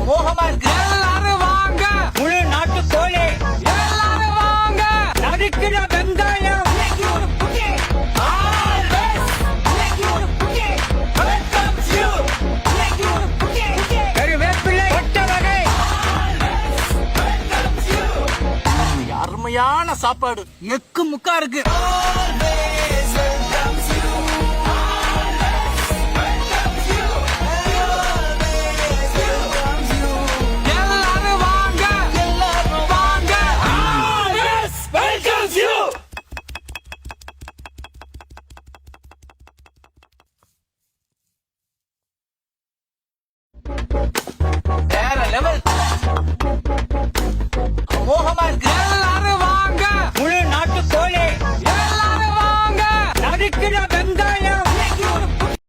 அமோகமா இருக்கு. எல்லாரும் வாங்க, முழு நாட்டு கோழி, எல்லாரும் வாங்க. நறுக்கிற வெங்காயம், கருவேப்பிலை, கொட்டை வகை. அருமையான சாப்பாடு, எக்கு முக்கா இருக்கு. எல்லாரும் வாங்க, எல்லாரும் வாங்க. வேற லெவல், அமோகமா இருக்கு. எல்லாரும்